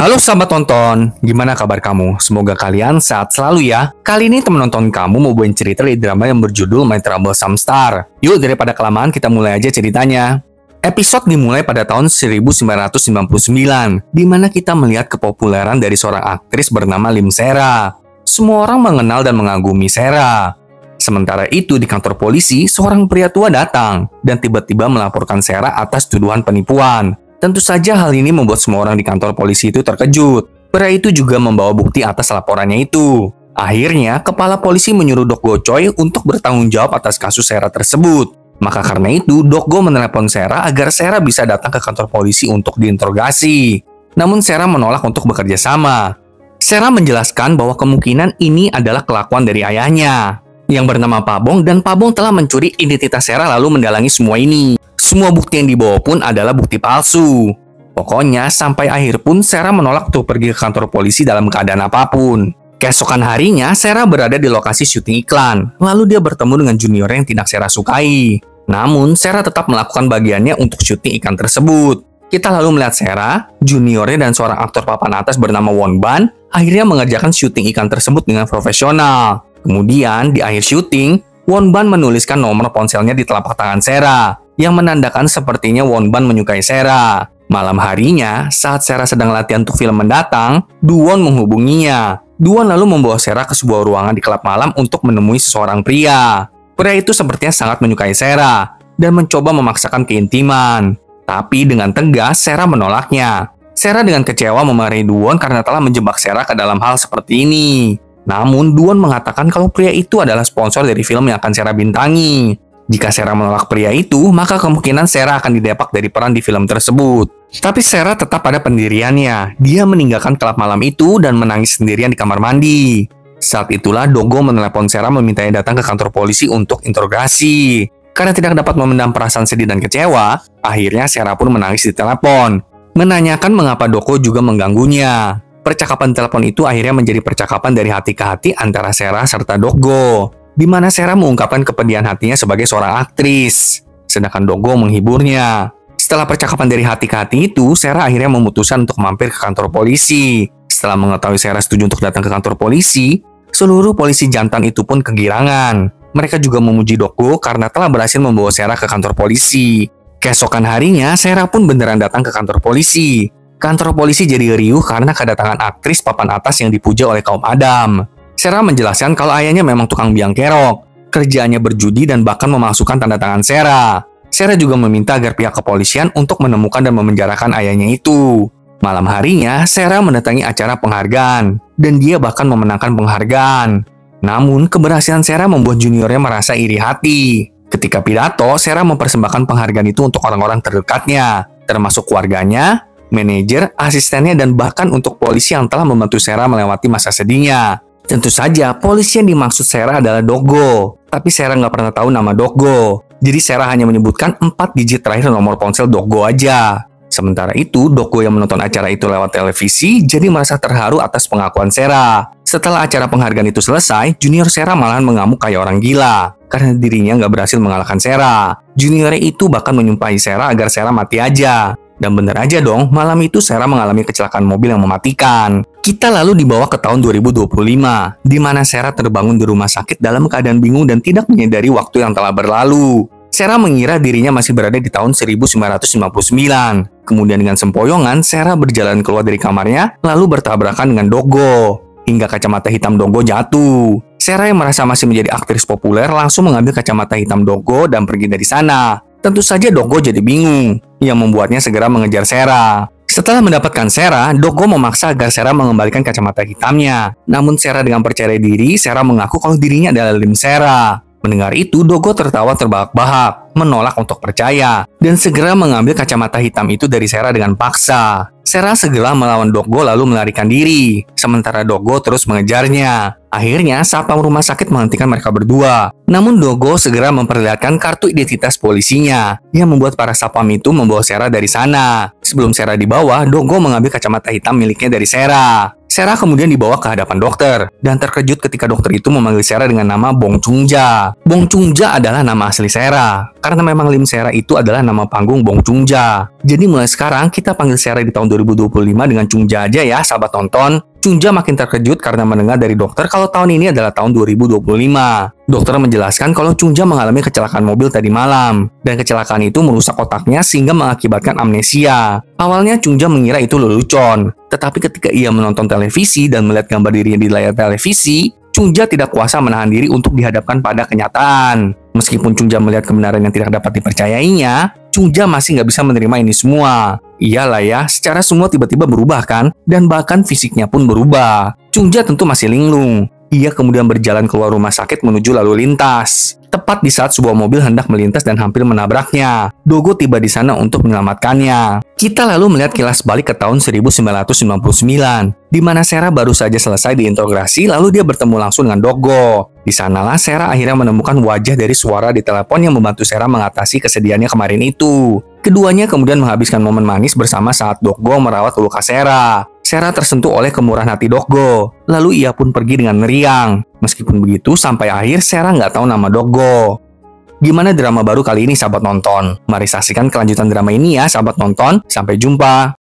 Halo sahabat tonton, gimana kabar kamu? Semoga kalian sehat selalu ya. Kali ini teman nonton kamu mau bawain cerita dari drama yang berjudul My Trouble Star. Yuk daripada kelamaan kita mulai aja ceritanya. Episode dimulai pada tahun 1999, di mana kita melihat kepopuleran dari seorang aktris bernama Lim Sera. Semua orang mengenal dan mengagumi Sera. Sementara itu di kantor polisi, seorang pria tua datang dan tiba-tiba melaporkan Sera atas tuduhan penipuan. Tentu saja hal ini membuat semua orang di kantor polisi itu terkejut. Pria itu juga membawa bukti atas laporannya itu. Akhirnya, kepala polisi menyuruh Doggo Choi untuk bertanggung jawab atas kasus Sera tersebut. Maka karena itu, Doggo menelepon Sera agar Sera bisa datang ke kantor polisi untuk diinterogasi. Namun Sera menolak untuk bekerja sama. Sera menjelaskan bahwa kemungkinan ini adalah kelakuan dari ayahnya, yang bernama Pak Bong, dan Pak Bong telah mencuri identitas Sera lalu mendalangi semua ini. Semua bukti yang dibawa pun adalah bukti palsu. Pokoknya, sampai akhir pun Sera menolak untuk pergi ke kantor polisi dalam keadaan apapun. Keesokan harinya, Sera berada di lokasi syuting iklan. Lalu dia bertemu dengan junior yang tidak Sera sukai. Namun, Sera tetap melakukan bagiannya untuk syuting iklan tersebut. Kita lalu melihat Sera, juniornya dan seorang aktor papan atas bernama Won Ban akhirnya mengerjakan syuting iklan tersebut dengan profesional. Kemudian, di akhir syuting, Won Ban menuliskan nomor ponselnya di telapak tangan Sera, yang menandakan sepertinya Won Ban menyukai Sera. Malam harinya, saat Sera sedang latihan untuk film mendatang, Duwon menghubunginya. Duwon lalu membawa Sera ke sebuah ruangan di klub malam untuk menemui seseorang pria. Pria itu sepertinya sangat menyukai Sera dan mencoba memaksakan keintiman. Tapi dengan tegas, Sera menolaknya. Sera dengan kecewa memarahi Duwon karena telah menjebak Sera ke dalam hal seperti ini. Namun, Duwon mengatakan kalau pria itu adalah sponsor dari film yang akan Sera bintangi. Jika Sera menolak pria itu, maka kemungkinan Sera akan didepak dari peran di film tersebut. Tapi Sera tetap pada pendiriannya. Dia meninggalkan klub malam itu dan menangis sendirian di kamar mandi. Saat itulah Doggo menelepon Sera memintanya datang ke kantor polisi untuk interogasi. Karena tidak dapat memendam perasaan sedih dan kecewa, akhirnya Sera pun menangis di telepon, menanyakan mengapa Doggo juga mengganggunya. Percakapan telepon itu akhirnya menjadi percakapan dari hati ke hati antara Sera serta Doggo, di mana Sera mengungkapkan kepedihan hatinya sebagai seorang aktris, sedangkan Doggo menghiburnya. Setelah percakapan dari hati ke hati itu, Sera akhirnya memutuskan untuk mampir ke kantor polisi. Setelah mengetahui Sera setuju untuk datang ke kantor polisi, seluruh polisi jantan itu pun kegirangan. Mereka juga memuji Doggo karena telah berhasil membawa Sera ke kantor polisi. Keesokan harinya, Sera pun beneran datang ke kantor polisi. Kantor polisi jadi riuh karena kedatangan aktris papan atas yang dipuja oleh kaum Adam. Sera menjelaskan kalau ayahnya memang tukang biang kerok, kerjaannya berjudi dan bahkan memasukkan tanda tangan Sera. Sera juga meminta agar pihak kepolisian untuk menemukan dan memenjarakan ayahnya itu. Malam harinya, Sera mendatangi acara penghargaan, dan dia bahkan memenangkan penghargaan. Namun, keberhasilan Sera membuat juniornya merasa iri hati. Ketika pidato, Sera mempersembahkan penghargaan itu untuk orang-orang terdekatnya, termasuk keluarganya, manajer, asistennya, dan bahkan untuk polisi yang telah membantu Sera melewati masa sedihnya. Tentu saja, polisi yang dimaksud Sera adalah Doggo. Tapi Sera nggak pernah tahu nama Doggo. Jadi Sera hanya menyebutkan 4 digit terakhir nomor ponsel Doggo aja. Sementara itu, Doggo yang menonton acara itu lewat televisi jadi merasa terharu atas pengakuan Sera. Setelah acara penghargaan itu selesai, junior Sera malahan mengamuk kayak orang gila karena dirinya nggak berhasil mengalahkan Sera. Juniornya itu bahkan menyumpahi Sera agar Sera mati aja. Dan bener aja dong, malam itu Sera mengalami kecelakaan mobil yang mematikan. Kita lalu dibawa ke tahun 2025, di mana Sera terbangun di rumah sakit dalam keadaan bingung dan tidak menyadari waktu yang telah berlalu. Sera mengira dirinya masih berada di tahun 1959. Kemudian dengan sempoyongan, Sera berjalan keluar dari kamarnya, lalu bertabrakan dengan Doggo, hingga kacamata hitam Doggo jatuh. Sera yang merasa masih menjadi aktris populer langsung mengambil kacamata hitam Doggo dan pergi dari sana. Tentu saja Doggo jadi bingung, yang membuatnya segera mengejar Sera. Setelah mendapatkan Sera, Doggo memaksa agar Sera mengembalikan kacamata hitamnya. Namun Sera dengan percaya diri, Sera mengaku kalau dirinya adalah Lim Sera. Mendengar itu, Doggo tertawa terbahak-bahak, menolak untuk percaya, dan segera mengambil kacamata hitam itu dari Sera dengan paksa. Sera segera melawan Doggo lalu melarikan diri, sementara Doggo terus mengejarnya. Akhirnya, satpam rumah sakit menghentikan mereka berdua. Namun Doggo segera memperlihatkan kartu identitas polisinya, yang membuat para satpam itu membawa Sera dari sana. Sebelum Sera dibawa, Doggo mengambil kacamata hitam miliknya dari Sera. Sera kemudian dibawa ke hadapan dokter, dan terkejut ketika dokter itu memanggil Sera dengan nama Bong Chungja. Bong Chungja adalah nama asli Sera, karena memang Lim Sera itu adalah nama panggung Bong Chungja. Jadi mulai sekarang kita panggil Sera di tahun 2025 dengan Chungja aja ya, sahabat nonton. Chungja makin terkejut karena mendengar dari dokter kalau tahun ini adalah tahun 2025. Dokter menjelaskan kalau Chungja mengalami kecelakaan mobil tadi malam, dan kecelakaan itu merusak otaknya sehingga mengakibatkan amnesia. Awalnya Chungja mengira itu lelucon, tetapi ketika ia menonton televisi dan melihat gambar dirinya di layar televisi, Chungja tidak kuasa menahan diri untuk dihadapkan pada kenyataan. Meskipun Chungja melihat kebenaran yang tidak dapat dipercayainya, Chungja masih nggak bisa menerima ini semua. Iyalah ya, secara semua tiba-tiba berubah kan, dan bahkan fisiknya pun berubah. Chungja tentu masih linglung. Ia kemudian berjalan keluar rumah sakit menuju lalu lintas. Tepat di saat sebuah mobil hendak melintas dan hampir menabraknya, Dogo tiba di sana untuk menyelamatkannya. Kita lalu melihat kilas balik ke tahun 1999, di mana Sera baru saja selesai diinterogasi lalu dia bertemu langsung dengan Dogo. Di sanalah Sera akhirnya menemukan wajah dari suara di telepon yang membantu Sera mengatasi kesedihannya kemarin itu. Keduanya kemudian menghabiskan momen manis bersama saat Dogo merawat luka Sera. Sera tersentuh oleh kemurahan hati Dogo, lalu ia pun pergi dengan meriang. Meskipun begitu, sampai akhir Sera nggak tahu nama Dogo. Gimana drama baru kali ini sahabat nonton? Mari saksikan kelanjutan drama ini ya sahabat nonton. Sampai jumpa.